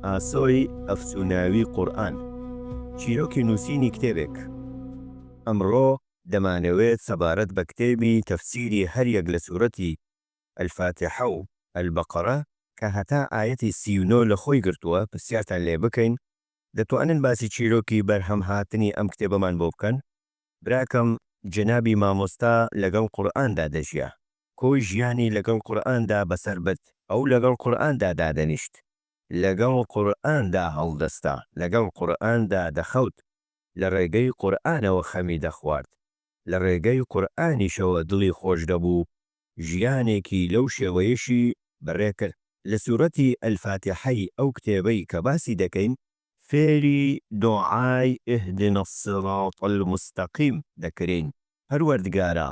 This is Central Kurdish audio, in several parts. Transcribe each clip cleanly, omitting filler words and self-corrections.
ئاسۆی ئەفسوناوی قورئان چیرۆکی نووسینی کتێبێک. ئەمڕۆ دەمانەوێت سەبارەت بە کتێبی تەفسیری هەریەک لە سوورەتی ئەلفاتیحە و ئەلبەقەرە کە هەتا ئایەتی 39 لە خۆی گرتووە پرسیارتان لێ بکەین دەتوانن باسی چیرۆکی بەرهەم هاتنی ئەم کتێبەمان بۆ بکەن. براکەم جەنابی مامۆستا لەگەڵ قورئاندا دەژیا، کۆی ژیانی لەگەڵ قورئاندا بەسەر برد، ئەو لەگەڵ قورئاندا دادەنیشت، لەگەڵ قورئاندا هەڵدەستا، لەگەڵ قورئاندا دەخەوت، لە ڕێگەی قورئانەوە خەمی دەخوارد، لە ڕێگەی قورئانیشەوە دڵی خۆش دەبوو، ژیانێکی لەو شێوەیەشی بەڕێکرد. لە سوورەتی ئەلفاتیحەی ئەو کتێبەی کە باسی دەکەین فێری دۆعای ئیهدنا الصراط المستەقیم دەکرین. پەروەردگارە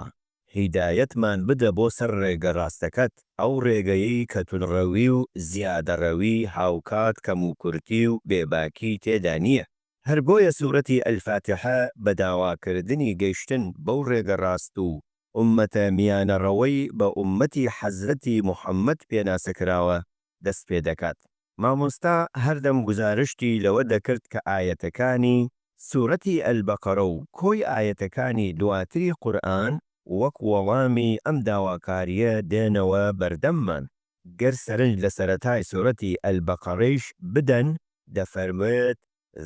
هیدایەتمان بدە بۆ سەر ڕێگە ڕاستەکەت، ئەو ڕێگەیەی کە تونڕەوی و زیادەڕەوی، هاوکات، کەم و کورتی و بێباکی تێدا نییە. هەر بۆیە سوورەتی ئەلفاتیحە بە داواکردنی گەیشتن بەو ڕێگە ڕاست و ئوممەتە میانەڕەوەی بە ئوممەتی حەزرەتی موحەممەد پێناسەکراوە دەست پێ دەکات. مامۆستا هەردەم گزارشتی لەوە دەکرد کە ئایەتەکانی سوورەتی ئەلبەقەرە و کۆی ئایەتەکانی دواتری قورئان وەک وەڵامی ئەم داواکاریە دێنەوە بەردەممان. گەر سەرنج لە سەرەتای سوورەتی ئەلبەقەرەیش بدەن دەفەرمێت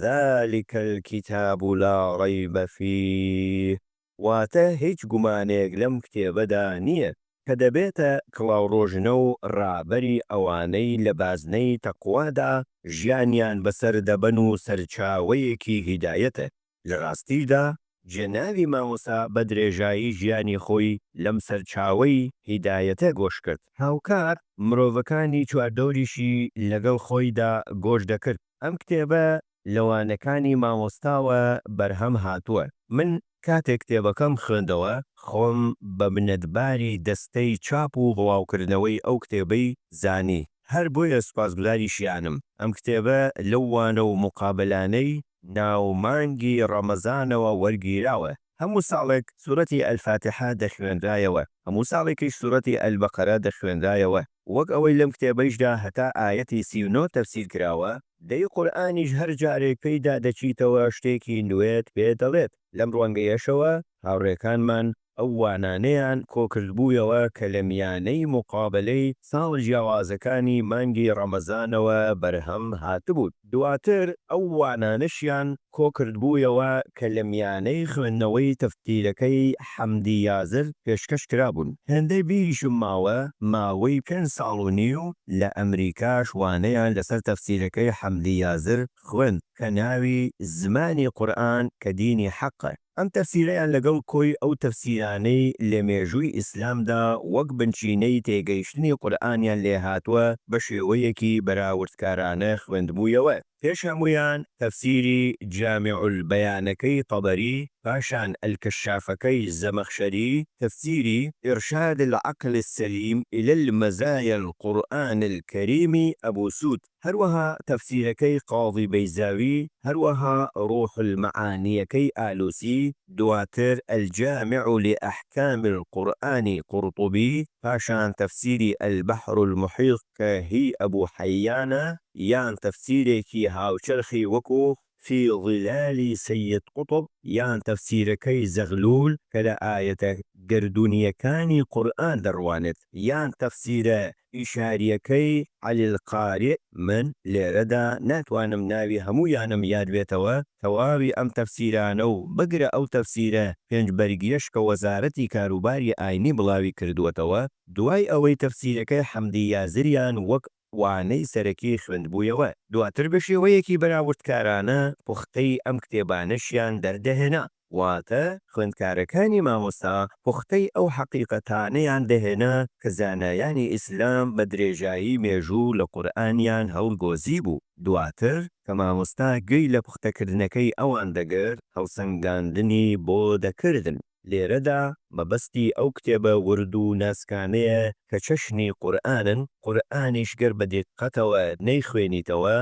ذلك الكتاب لا ريب فيه، واتە هیچ گومانێک لەم کتێبەدا نییە کە دەبێتە کڵاوڕۆژنە و ڕابەری ئەوانەی لە بازنەی تەقوادا ژیانیان بەسەر دەبەن و سەرچاوەیەکی هیدایەتە. لە ڕاستیدا جەنابی مامۆستا بە درێژایی ژیانی خۆی لەم سەرچاوەی هیدایەتە گۆش کرد. هاوکار مرۆڤەکانی چواردەوریشی لەگەڵ خۆیدا گۆش دەکرد. ئەم کتێبە لەوانەکانی مامۆستاوە بەرهەم هاتووە. من کاتێک کتێبەکەم خوێندەوە خۆم بە منەتباری دەستەی چاپ و بڵاوکردنەوەی ئەو کتێبەی زانی. هەر بۆیە سوپاسگوزاری شیانم. ئەم کتێبە لەو وانە و مقابلانەی ناومانگی ڕەمەزانەوە وەرگیراوە. هەموو ساڵێک سوورەتی ئەلفاتیحە دەخوێندرایەوە، هەموو ساڵێکیش سوورەتی ئەلبەقەرە دەخوێندرایەوە. وەک ئەوەی لەم کتێبەیشدا هەتا ئایەتی 39 تەفسیر کراوە، دەی قورئانیش هەر جارێک پێیدا دەچیتەوە شتێکی نوێت پێ دەڵێت. لەم ڕوانگەیەشەوە هاوڕێکانمان ئەو وانانەیان کۆکردبوویەوە کە لە میانەی مقابلەی ساڵ جیاوازەکانی مانگی ڕەمەزانەوە بەرهەم هاتبوو. دواتر ئەو وانانەشیان کۆکردبوویەوە کە لە میانەی خوێندنەوەی تەفسیرەکەی حەمدی یازر پێشکەش کرابوون. هێندەی بیریشم ماوە ماوەی 5 ساڵ و نیو لە ئەمریکاش وانەیان لەسەر تەفسیرەکەی حەمدی یازر خوێند کە ناوی زمانی قورئان کە دینی حەقە. ئەم تەفسیرەیان لەگەڵ کۆی ئەو تەفسیرانەی لە مێژووی ئیسلامدا وەک بنچینەی تێگەیشتنی قورئانیان لێ هاتووە بە شێوەیەکی بەراوردکارانە خوێندبوویەوە. پێش هەموویان تەفسیری جامیع البەیانەکەی تەبەری، پاشان ئەلکەشافەکەی زەمەخشەری، تەفسیری ئیرشاد العەقل السەلیم إلى المەزایا القورئان الکەریم ئەبوو سوود، هەروەها تەفسیرەکەی قاضی بەیزاوی، هەروەها ڕوح المەعانیەکەی ئالوسی، دواتر الجامع لأحكام القورئان قورطوبی، پاشان تەفسیری البەحر المحیط کە هی ئەبوو حەیانە، یان تەفسیرێکی هاوچەرخی وەکو في ظلال سید قوطب، یان تەفسیرەکەی زەغلول کە لە ئایەتە گردوونیەکانی قورئان دەڕوانێت، یان تەفسیرە ئیشاریەکەی عەلی القارێ. من لێرەدا ناتوانم ناوی هەموویانم یاد بێتەوە. تەواوی ئەم تەفسیرانە و بگرە ئەو تەفسیرە 5 بەرگیەش کە وەزارەتی کاروباری ئاینی بڵاوی کردووەتەوە، دوای ئەوەی تەفسیرەکەی حەمدی یازریان وەک وانەی سەرەکی خوێندبوویەوە، دواتر بە شێوەیەکی بەراوردکارانە پوختەی ئەم کتێبانەشیان دەردەهێنا. واتە خوێندکارەکانی مامۆستا پوختەی ئەو حەقیقەتانەیان دەهێنا کە زانایانی ئیسلام بە درێژایی مێژوو لە قورئانیان هەڵگۆزی بوو. دواتر کە مامۆستا گوێی لە پوختەکردنەکەی ئەوان دەگرت، هەڵسەنگاندنی بۆ دەکردن. لێرەدا مەبەستی ئەو کتێبە ورد و ناسکانەیە کە چەشنی قورئانن، قورئانیش گەر بە دقەتەوە نەیخوێنیتەوە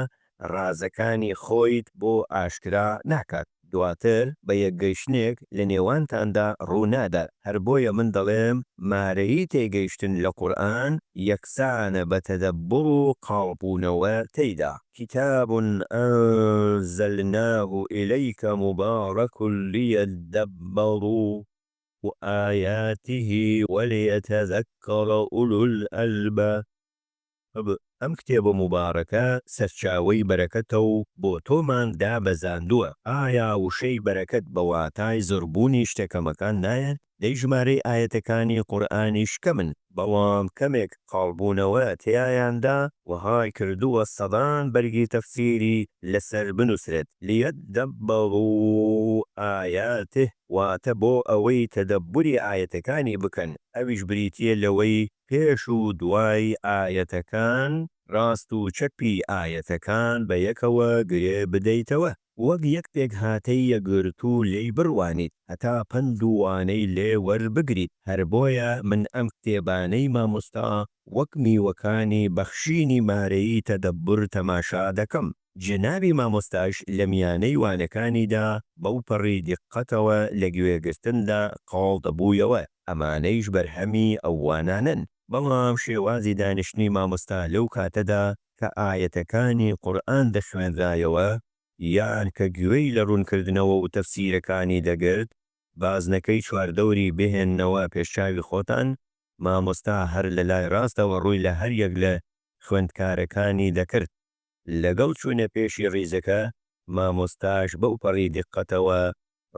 ڕازەکانی خۆیت بۆ ئاشکرا ناکات. دواتر بە یەکگەیشتنێک لە نێوانتاندا ڕوونادا. هەر بۆیە من دەڵێم مارەیی تێگەیشتن لە قورئان یەکسانە بە تەدەببوڕ و قاڵبوونەوە تێیدا. كتاب أنزلناه إليك مبارك ليدبروا آياته وليتذكر أولو الألباب. ئەم کتێبە موبارەکە سەرچاوەی بەرەکەتە و بۆ تۆمان دابەزاندووە. ئایا وشەی بەرەکەت بە واتای زۆربوونی شتەکەمەکان نایەن؟ دەی ژمارەی ئاەتەکانی قورئانیش کەمن، بەڵام کەمێک قاڵبوونەوە تیایاندا وەهای کردووە سەدان بەرگی تەفسیری لەسەر بنووسرێت. لیەدەببەڕوو ئایاته، واتە بۆ ئەوەی تەدەببوری ئاەتەکانی بکەن. ئەویش بریتیە لەوەی پێش و دوای ئاەتەکان ڕاست و چەپی ئاەتەکان بە یەکەوە گرێ بدەیتەوە، وەک یەک پێک هاتەی یەگرت و لێی بڕوانیت هەتا پند و وانەی لێ وەربگریت. هەر بۆیە من ئەم کتێبانەی مامۆستا وەک میوەکانی بەخشینی مارەیی تەدەببر تەماشا دەکەم. جنابی مامۆستاش لە میانەی وانەکانیدا بەو پەڕی دیقەتەوە لە گوێگرتندا قاڵ دەبوویەوە. ئەمانەیش بەرهەمی ئەو وانانن. بەڵام شێوازی دانیشتنی مامۆستا لەو کاتەدا کە ئاەتەکانی قورئان دەخوێنرایەوە یان کە گوێی لە ڕوونکردنەوە و تەفسیرەکانی دەگرت، بازنەکەی چواردەوری بهێننەوە پێشچاوی خۆتان، مامۆستا هەر لە لای ڕاستەوە ڕووی لە هەر یەک لە خوێندکارەکانی دەکرد. لەگەڵ چوونە پێشی ڕیزەکە مامۆستاش بەو پەڕی دیقەتەوە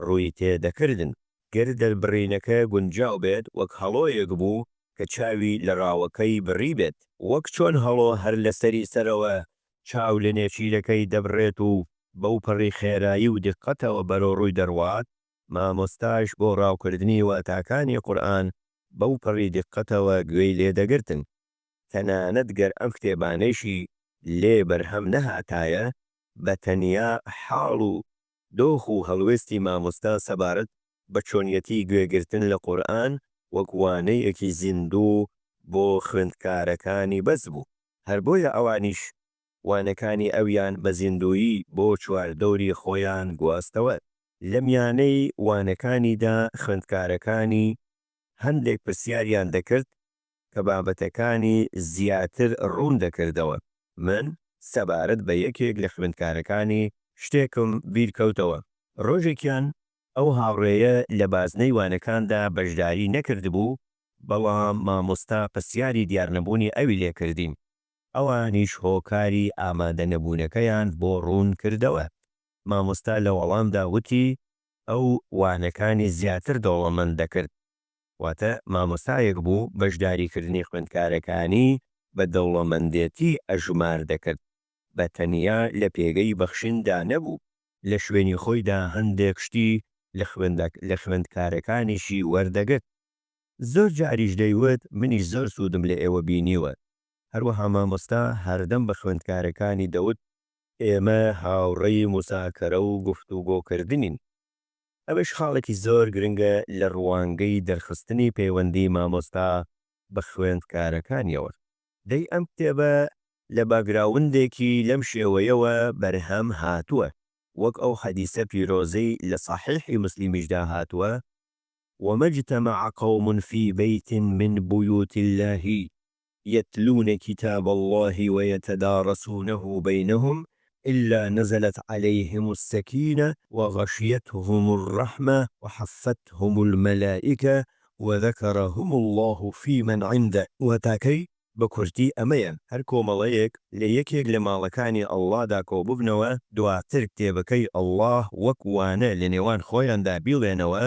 ڕووی تێدەکردن. گر دەربڕینەکە گونجاو بێت وەک هەڵۆیەک بوو کە چاوی لە ڕاوەکەی بڕی بێت، وەک چۆن هەڵۆ هەر لەسەری سەرەوە چاو لە نێچیرەکەی دەبڕێت و بەو پەڕی خێرایی و دیقەتەوە بەرەو ڕووی دەڕوات، مامۆستاش بۆ ڕاوکردنی واتاکانی قورئان بەو پەڕی دیقەتەوە گوێی لێدەگرتن. تەنانەت گەر ئەم کتێبانەیشی لێ بەرهەم نەهاتایە، بە تەنیا حاڵ و دۆخ و هەڵوێستی مامۆستا سەبارەت بە چۆنیەتی گوێگرتن لە قورئان وەک وانەیەکی زیندوو بۆ خوێندکارەکانی بەس بوو. هەر بۆیە ئەوانیش وانەکانی ئەویان بە زیندویی بۆ چواردەوری خۆیان گواستەوە. لە میانەی وانەکانیدا خوێندکارەکانی هەندێک پرسیاریان دەکرد کە بابەتەکانی زیاتر ڕوون دەکردەوە. من سەبارەت بە یەکێک لە خوێندکارەکانی شتێکم بیرکەوتەوە. ڕۆژێکیان ئەو هاوڕێیە لە بازنەی وانەکاندا بەشداری نەکرد بوو، بەڵام مامۆستا پرسیاری دیارنەبوونی ئەوی لێکردین. ئەوانیش هۆکاری ئامادە نەبوونەکەیان بۆ ڕوون کردەوە. مامۆستا لە وەڵامدا وتی ئەو وانەکانی زیاتر دەوڵەمەند دەکرد. واتە مامۆستایەک بوو بەشداریکردنی خوێندکارەکانی بە دەوڵەمەندێتی ئەژمار دەکرد، بە تەنیا لە پێگەی بەخشیندا نەبوو، لە شوێنی خۆیدا هەندێک شتی لە خوێندکارەکانیشی وەردەگرت. زۆر جاریش دەیوت منیش زۆر سوودم لە ئێوە بینیوە. هەروەها مامۆستا هەردەم بە خوێندکارەکانی دەوت ئێمە هاوڕێی موساکەرە و گفتوگۆکردنین. ئەوەش خاڵێکی زۆر گرنگە لە ڕوانگەی دەرخستنی پەیوەندی مامۆستا بە خوێندکارەکانیەوە. دەی ئەم کتێبە لە باگراوندێکی لەم شێوەیەوە بەرهەم هاتووە، وەک ئەو حەدیسە پیرۆزەی لە صحیحی مسلیمیشدا هاتووە: وما اجتمع قوم في بيت من بيوت الله يتلون كتاب الله ويتدارسونه بينهم إلا نزلت عليهم السكينة وغشيتهم الرحمة وحفتهم الملائكة وذكرهم الله في من عنده. وتاكي بكورتی ئەمەیە هەر کۆمەڵەیەک لە یەکێک لە ماڵەکانی ئەڵڵادا کۆببنەوە، دواتر کتێبەکەی ئەڵڵاه وەک وانە لە نێوان خۆیاندا بیڵێنەوە.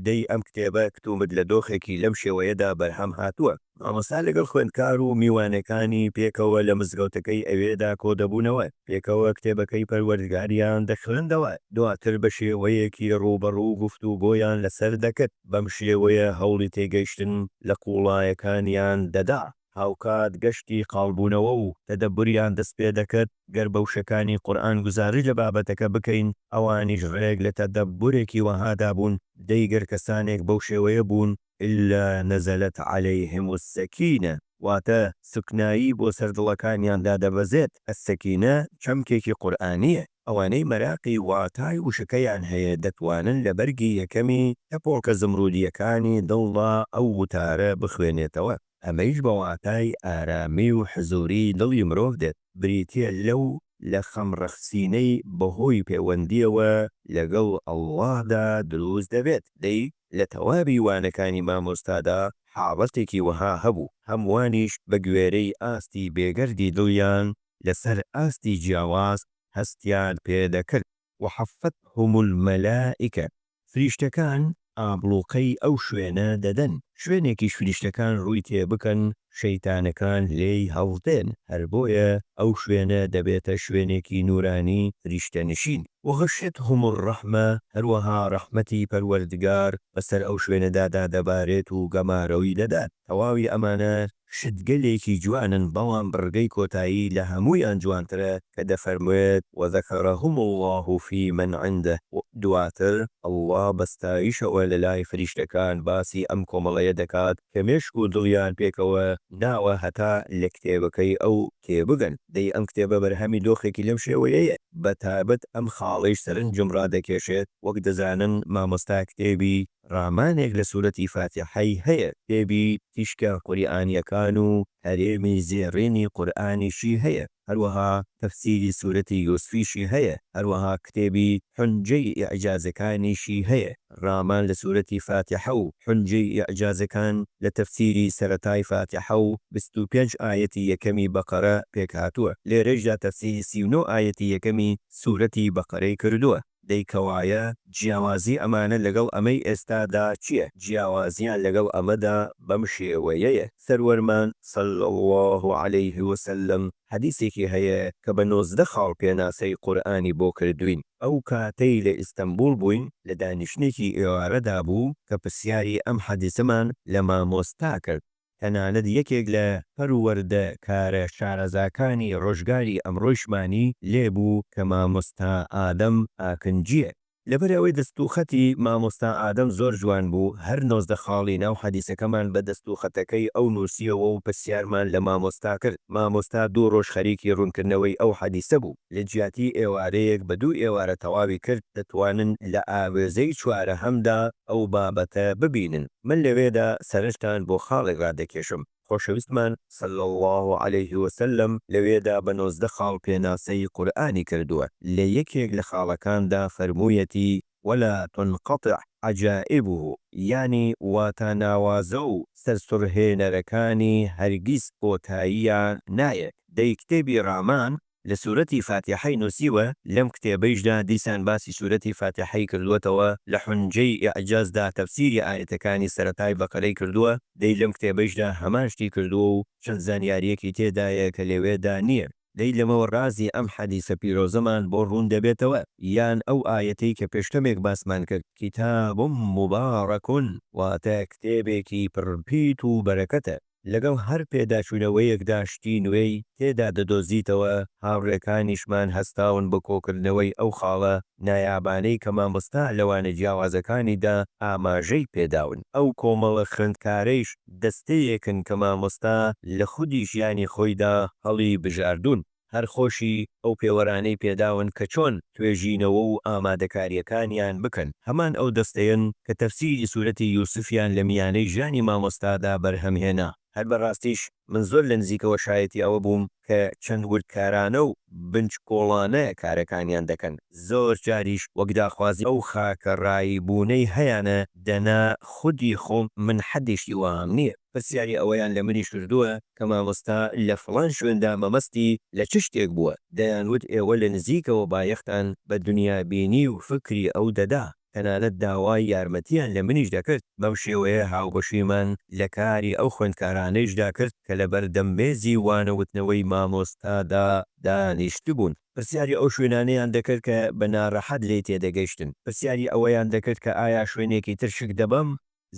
دەی ئەم کتێبە کتومت لە دۆخێکی لەم شێوەیەدا بەرهەم هاتووە. مامۆستا لەگەڵ خوێندکار و میوانەکانی پێکەوە لە مزگەوتەکەی ئەوێدا کۆدەبوونەوە، پێکەوە کتێبەکەی پەروەردگاریان دەخوێندەوە، دواتر بە شێوەیەکی ڕوبەڕوو گفتوگۆیان لەسەر دەکرد. بەم شێوەیە هەوڵی تێگەیشتن لە قوڵایەکانیان دەدا. هاوکات گەشتی قاڵبوونەوە و تەدەببوریان دەست پێ دەکرد. گەر بەوشەکانی قورئان گوزاری لە بابەتەکە بکەین، ئەوانیش ڕێک لە تەدەببورێکی وەهادا بوون. دەیگەر کەسانێک بەو شێوەیە بوون إلا نزلت عليهم السكينة، واتە سکنایی بۆ سەردڵەکانیاندا دەبەزێت. ئەسسەکینە چەمکێکی قورئانیە. ئەوانەی مەراقی واتای وشەکەیان هەیە دەتوانن لە بەرگی یەکەمی تەپۆکە زمرودیەکانی دڵدا ئەو وتارە بخوێنێتەوە. ئەمەیش بە واتای ئارامی و حزوری دڵی مرۆڤ دێت، بریتە لەو لە خەمڕەخسینەی بەهۆی پەیوەندیەوە لەگەڵ ئەڵڵادا دروست دەبێت. دەی لە تەواوی وانەکانی مامۆستادا حاڵەتێکی وەها هەبوو، هەمووانیش بە گوێرەی ئاستی بێگەردی دڵیان لەسەر ئاستی جیاواز هەستیان پێدەکرد. وحەفەتهم المەلائکە، فریشتەکان ئابڵوقەی ئەو شوێنە دەدەن، شوێنێکیش فریشتەکان ڕووی تێبکەن شەیتانەکان لێی هەڵدێن، هەر بۆیە ئەو شوێنە دەبێتە شوێنێکی نورانی فریشتەنشین. وغەشیەتهم الرەحمە، هەروەها ڕەحمەتی پەروەردگار بەسەر ئەو شوێنەدادا دەبارێت و گەمارەوی دەدات. تەواوی ئەمانە شتگەلێکی جوانن، بەڵام بڕگەی کۆتایی لە هەموویان جوانترە کە دەفەرموێت وەذەکەرەهم الله فی من عنده. دواتر ئەڵڵا بەستایشەوە لە لای فریشتەکان باسی ئەم کۆمەڵەیە دەکات کە مێشک و دڵیان پێکەوە ناوە هەتا لە کتێبەکەی ئەو تێبگەن. دەی ئەم کتێبە بەرهەمی دۆخێکی لەم شێوەیەیە، بەتابەت ئەم خاڵەیش سەرنجم ڕادەکێشێت. وەک دەزانن مامۆستا کتێبی ڕامانێک لە سوورەتی فاتحەی هەیە، کتێبی تیشکە قورئانیەکان و هەرێمی زێڕێنی قورئانیشی هەیە، هەروەها تەفسیری سوورەتی یوسفیشی هەیە، هەروەها کتێبی حونجەی ئیعجازەکانیشی هەیە. ڕامان لە سوورەتی فاتحە و حونجەی ئیعجازەکان لە تەفسیری سەرەتای فاتحە و 25 ئایەتی یەکەمی بەقەرە پێکهاتووە، لێرەشدا تەفسیری 39 ئایەتی یەکەمی سوورەتی بەقەرەی کردووە. دەیکەوایە جیاوازی ئەمانە لەگەڵ ئەمەی ئێستادا چییە؟ جیاوازیان لەگەڵ ئەمەدا بەم شێوەیەیە. سەروەرمان صلی الله عليه وسلم حەدیثێکی هەیە کە بە 19 خاڵ پێناسەی قورئانی بۆ کردوین. ئەو کاتەی لە ئیستەنبول بووین لە دانیشتێکی ئێوارەدا بوو کە پرسیاری ئەم حەدیثمان لە مامۆستا کرد. تەنانەت یەکێک لە پەروەردە کارە شارەزاکانی ڕۆژگاری ئەمڕۆیشمانی لێبوو کە مامۆستا ئادەم ئاکنجیە. لەبەر ئەوەی دەستوخەتی مامۆستا ئادەم زۆر جوان بوو، هەر 19 خاڵی ناو حەدیثەکەمان بە دەستوخەتەکەی ئەو نووسیەوە و پرسیارمان لە مامۆستا کرد. مامۆستا 2 ڕۆژ خەریکی ڕوونکردنەوەی ئەو حەدیثە بوو. لە جیاتی ئێوارەیەک بە 2 ئێوارە تەواوی کرد، دەتوانن لە ئاوێزەی چوارەهەمدا ئەو بابەتە ببینن. من لەوێدا سەرنجتان بۆ خاڵێک ڕادەکێشم. خۆشەویستمان صلی الله عليه وسلم لەوێدا بە 19 خاڵ پێناسەی قورئانی کردووە. لە یەکێک لە خاڵەکاندا فەرموویەتی ولا تنقطع عجائبه، یعنی واتە ناوازە و سەرسوڕهێنەرەکانی هەرگیز کۆتاییان نایە. دەی کتێبی ڕامان لە سوورەتی فاتحەی نووسیوە، لەم کتێبەیشدا دیسان باسی سوورەتی فاتحەی کردووەتەوە، لە حونجەی ئیعجازدا تەفسیری ئایەتەکانی سەرەتای بەقەرەی کردووە. دەی لەم کتێبەیشدا هەمان شتی کردووە و چەند زانیاریەکی تێدایە کە لەوێدا نییە. دەی لەمەوە ڕازی ئەم حەدیثە پیرۆزەمان بۆ ڕوون دەبێتەوە، یان ئەو ئایەتەی کە پێشتەمێک باسمان کرد کتاب مبارەکون، واتە کتێبێکی پڕپیت و بەرەکەتە. لەگەڵ هەر پێداچوونەوەیەکدا شتی نوێی تێدا دەدۆزیتەوە. هاوڕێکانیشمان هەستاون بە کۆکردنەوەی ئەو خاڵە نایابانەی کە مامۆستا لەوانە جیاوازەکانیدا ئاماژەی پێداون. ئەو کۆمەڵە خوێندکارەیش دەستەیەکن کە مامۆستا لە خودی ژیانی خۆیدا هەڵی بژاردوون، هەر خۆشی ئەو پێوەرانەی پێداون کە چۆن توێژینەوە و ئامادەکاریەکانیان بکەن. هەمان ئەو دەستەیەن کە تەفسیری سوورەتی یوسفیان لە میانەی ژیانی مامۆستادا بەرهەمهێنا. هەر بەڕاستیش من زۆر لە نزیکەوە شایەتی ئەوە بووم کە چەند وردکارانە و بنچکۆڵانە کارەکانیان دەکەن. زۆر جاریش وەک داخوازی ئەو خاکە ڕایی بوونەی هەیانە، دەنا خودی خۆم من حەدێشی وام نییە. پرسیاری ئەوەیان لە منیش کردووە کە مامۆستا لە فڵان شوێندا مەمەستی لە چ شتێک بووە. دەیانوت ئێوە لە نزیکەوە بایەختان بە دنیابینی و فکری ئەو دەدا. تەنانەت داوای یارمەتیان لە منیش دەکرد. بەم شێوەیە هاوبەشیمان لە کاری ئەو خوێندکارانەیشدا کرد کە لە بەردەمبێزی وانەوتنەوەی مامۆستادا دانیشت بوون. پرسیاری ئەو شوێنانەیان دەکرد کە بە ناڕەحەت لێ تێدەگەیشتن. پرسیاری ئەوەیان دەکرد کە ئایا شوێنێکی تر شک دەبەم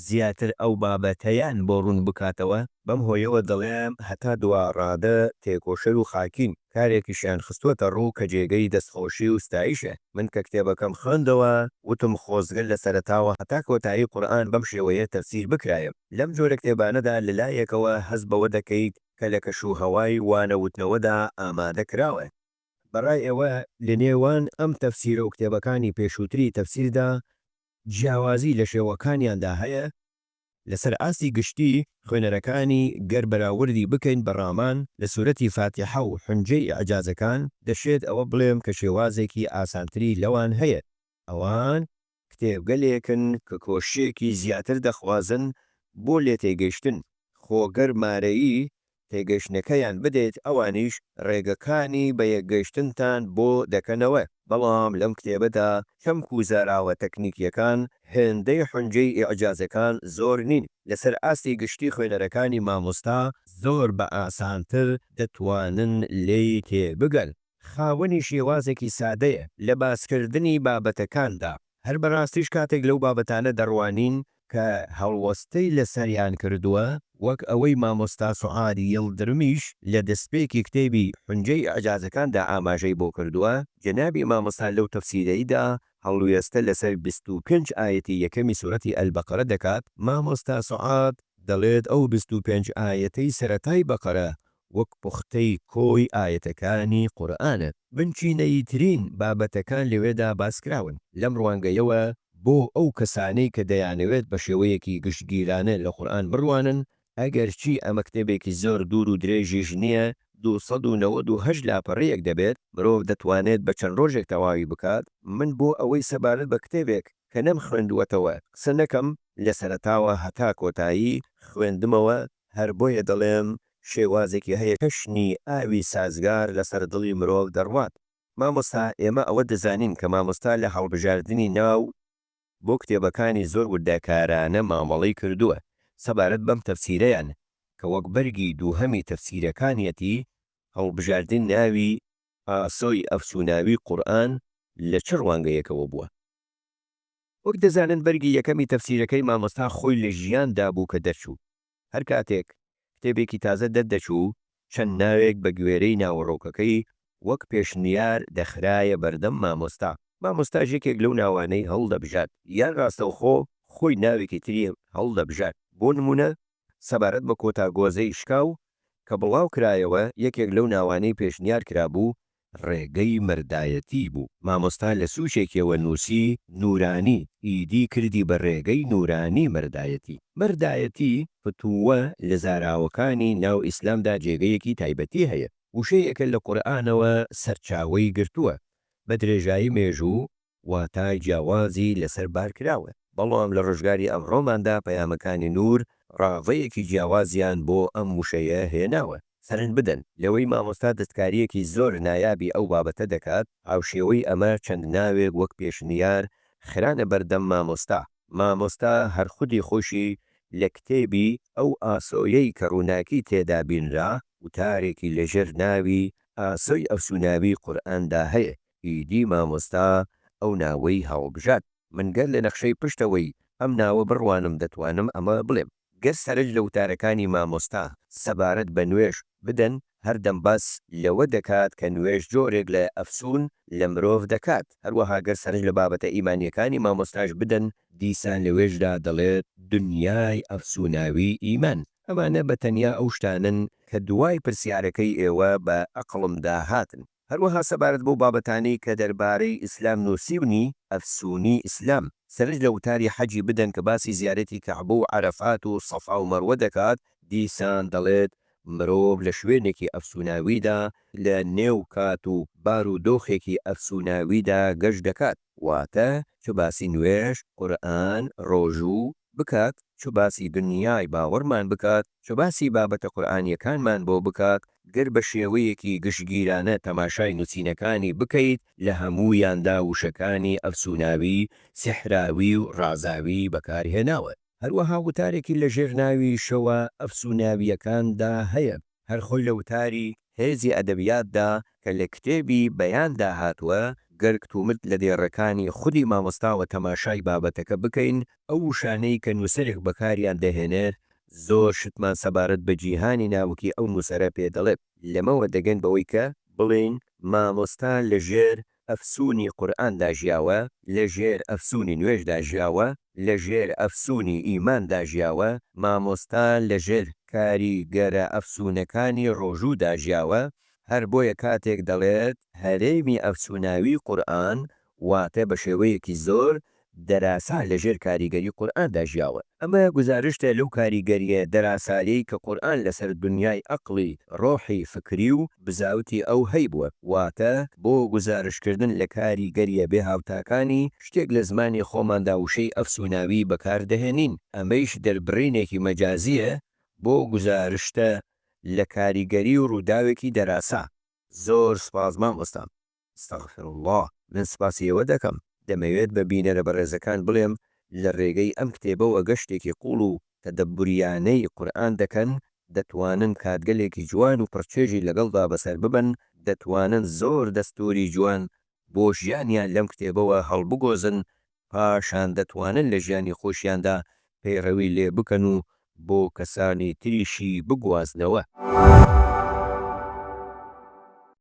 زیاتر ئەو بابەتەیان بۆ ڕوون بکاتەوە. بەم هۆیەوە دەڵێم هەتا دووەڕادە تێکۆشەر و خاکین کارێکیشیان خستووەتە ڕوو کە جێگەی دەستخۆشی و ستایشە. من کە کتێبەکەم خوێندەوە وتم خۆزگە لە سەرەتاوە هەتا کۆتایی قورئان بەم شێوەیە تەفسیر بکرایە. لەم جۆرە کتێبانەدا لەلایەکەوە هەست بەوە دەکەیت کە لە کەشوهەوای وانەوتنەوەدا ئامادە کراوە. بەڕای ئێوە لە نێوان ئەم تەفسیرە و کتێبەکانی پێشووتری تەفسیردا جیاوازی لە شێوەکانیاندا هەیە؟ لەسەر ئاستی گشتی خوێنەرەکانی گەر بەراوردی بکەین بە ڕامان لە سوورەتی فاتیحە و حونجەی ئەعجازەکان دەشێت ئەوە بڵێم کە شێوازێکی ئاسانتری لەوان هەیە. ئەوان کتێبگەلێکن کە کۆشیێکی زیاتر دەخوازن بۆ لێ تێگەیشتن خۆگەر مارەیی تێگەشتنەکەیان بدەیت ئەوانیش ڕێگەکانی بە یەکگەیشتنتان بۆ دەکەنەوە. بەڵام لەم کتێبەدا کەم کوزاراوە تەکنیکیەکان هێندەی حونجەی ئیعجازەکان زۆر نین. لەسەر ئاستی گشتی خوێنەرەکانی مامۆستا زۆر بە ئاسانتر دەتوانن لێی تێبگەن. خاوەنی شێوازێکی سادەیە لە باسکردنی بابەتەکاندا. هەر بەڕاستیش کاتێک لەو بابەتانە دەڕوانین کە هەڵوەستەی لەسەریان کردووە وەک ئەوەی مامۆستا سوعادی یڵدرمیش لە دەستپێکی کتێبی حونجەی ئەعجازەکاندا ئاماژەی بۆ کردووە. جەنابی مامۆستا لەو تەفسیرەیدا هەڵوێستە لەسەر 25 ئایەتی یەکەمی سوورەتی ئەلبەقەرە دەکات. مامۆستا سوعاد دەڵێت ئەو 25 ئایەتەی سەرەتای بەقەرە وەک پوختەی کۆی ئایەتەکانی قورئانە. بنچینەی ترین بابەتەکان لەوێدا باسکراون. لەم ڕوانگەیەوە بۆ ئەو کەسانەی کە دەیانەوێت بە شێوەیەکی گشتگیرانە لە قورئان بڕوانن ئەگەرچی ئەمە کتێبێکی زۆر دوور و درێژیش نییە 298 لاپەڕەیەک دەبێت مرۆڤ دەتوانێت بە چەند ڕۆژێک تەواوی بکات. من بۆ ئەوەی سەبارەت بە کتێبێک کە نەم خوێندووەتەوە قسە نەکەم لە سەرەتاوە هەتا کۆتایی خوێندمەوە هەر بۆیە دەڵێم شێوازێکی هەیە کەشنی ئاوی سازگار لەسەر دڵی مرۆڤ دەڕوات. مامۆستا ئێمە ئەوە دەزانین کە مامۆستا لە هەڵبژاردننی ناو بۆ کتێبەکانی زۆر وردەکارانە مامەڵەی کردووە سەبارەت بەم تەفسیرەیان کە وەک بەرگی دووهەمی تەفسیرەکانیەتی هەڵبژاردن ناوی ئاسۆی ئەفسوناوی قورئان لە چ ڕوانگەیەکەوە بووە. وەک دەزانن بەرگی یەکەمی تەفسیرەکەی مامۆستا خۆی لە ژیاندا بوو کە دەرچوو. هەر کاتێک کتێبێکی تازە دەردەچوو چەند ناوێک بە گوێرەی ناوەڕۆکەکەی وەک پێشنیار دەخرایە بەردەم مامۆستا. مامۆستا ژێکێک لەو ناوانەی هەڵدەبژات یان ڕاستەوخۆ خۆی ناوێکی تری هەڵدەبژات. بۆ نمونە سەبارەت بە کۆتاگۆزەی شکاو کە بڵاو کرایەوە یەکێک لەو ناوانەی پێشنیار کرابوو ڕێگەی مەردایەتی بوو. مامۆستا لە سوچێکەوە نووسی نورانی ئیدی کردی بە ڕێگەی نورانی مەردایەتی. مەردایەتی فتووە لە زاراوەکانی ناو ئیسلامدا جێگەیەکی تایبەتی هەیە. وشەیەکە لە قورئانەوە سەرچاوەی گرتووە بە درێژایی مێژوو واتای جیاوازی لەسەر بار کراوە. بەڵام لە ڕۆژگاری ئەمڕۆماندا پەیامەکانی نور ڕاوەیەکی جیاوازیان بۆ ئەم وشەیە هێناوە. سەرنج بدەن لەوەی مامۆستا دەستکاریەکی زۆر نایابی ئەو بابەتە دەکات هاوشێوەی ئەمە چەند ناوێک وەک پێشنیار خرانە بەردەم مامۆستا. مامۆستا هەر خودی خۆشی لە کتێبی ئەو ئاسۆیەی کە ڕووناکی تێدا بینرا وتارێکی لەژێر ناوی ئاسۆی ئەفسوناوی قورئاندا هەیە. ئیدی مامۆستا ئەو ناوەی هەڵبژات. من گەر لە نەخشەی پشتەوەی ئەم ناوە بڕوانم دەتوانم ئەمە بڵێم. گەر سەرنج لە وتارەکانی مامۆستا سەبارەت بە نوێژ بدەن هەردەم باس لەوە دەکات کە نوێژ جۆرێک لە ئەفسون لە مرۆڤ دەکات. هەروەها گەر سەرنج لە بابەتە ئیمانیەکانی مامۆستاش بدەن دیسان لەوێژدا دەڵێت دنیای ئەفسوناوی ئیمان. ئەمانە بە تەنیا ئەو شتانن کە دوای پرسیارەکەی ئێوە بە ئەقڵمدا هاتن. هەروەها سەبارەت بۆ بابەتانی کە دەربارەی ئیسلام نووسیونی ئەفسونی ئیسلام سەرنج لە وتاری حەجی بدەن کە باسی زیارەتی کەعبە و عەرەفات و سەفا و مەروە دەکات دیسان دەڵێت مرۆڤ لە شوێنێکی ئەفسوناویدا لە نێو کات و بارودۆخێکی ئەفسوناویدا گەشت دەکات. واتە چ باسی نوێژ قورئان ڕۆژوو بکات چ باسی دنیای باوەڕمان بکات چ باسی بابەتە قورئانیەکانمان بۆ بکات گەر بە شێوەیەکی گشتگیرانە تەماشای نووسینەکانی بکەیت لە هەموویاندا وشەکانی ئەفسوناوی سحراوی و ڕازاوی بەکارهێناوە. هەروەها وتارێکی لە ژێرناوی شەوە ئەفسوناویەکاندا هەیە. هەر خۆی لە وتاری هێزی ئەدەبیاتدا کە لە کتێبی بەیاندا هاتووە گەر کتومت لە دێڕەکانی خودی مامۆستاوە تەماشای بابەتەکە بکەین ئەو وشانەی کە نووسەرێک بەکاریان دەهێنێت زۆر شتمان سەبارەت بە جیهانی ناوکی ئەو نووسەرە پێ دەڵێت. لەمەوە دەگەن بەوەی کە بڵێن مامۆستا لە ژێر ئەفسونی قورئاندا ژیاوە لە ژێر ئەفسونی نوێژدا ژیاوە لە ژێر ئەفسونی ئیماندا ژیاوە مامۆستا لە ژێر کاریگەرە ئەفسونەکانی ڕۆژوودا ژیاوە هەر بۆیە کاتێک دەڵێت هەرێمی ئەفسوناوی قورئان واتە بە شێوەیەکی زۆر دەراسا لەژێر کاریگەری قورئاندا ژیاوە. ئەمە گوزارشتە لەو کاریگەریە دەراسایەی کە قورئان لەسەر دنیای عەقڵی، ڕۆحی، فکری و بزاوتی ئەو هەیبووە، واتە بۆ گوزارشکردن لە کاریگەریە بێهاوتاکانی شتێک لە زمانی خۆماندا وشەی ئەفسوناوی بەکاردەهێنین. ئەمەیش دەربڕینێکی مەجازیە بۆ گوزارشتە لە کاریگەری و ڕووداوێکی دەراسا. زۆر سوپاس مامۆستا. ئەستەغفر الله. من سپاسی ئێوە دەکەم. دەمەوێت بە بینەرە بەڕێزەکان بڵێم لە ڕێگەی ئەم کتێبەوە گەشتێکی قوڵ و تەدەبوریانەی قورئان دەکەن، دەتوانن کاتگەلێکی جوان و پڕچێژی لەگەڵدا بەسەر ببن، دەتوانن زۆر دەستوری جوان بۆ ژیانیان لەم کتێبەوە هەڵبگۆزن، پاشان دەتوانن لە ژیانی خۆشیاندا پەیڕەوی لێ بکەن و بۆ کەسانی تریشی بگوازنەوە.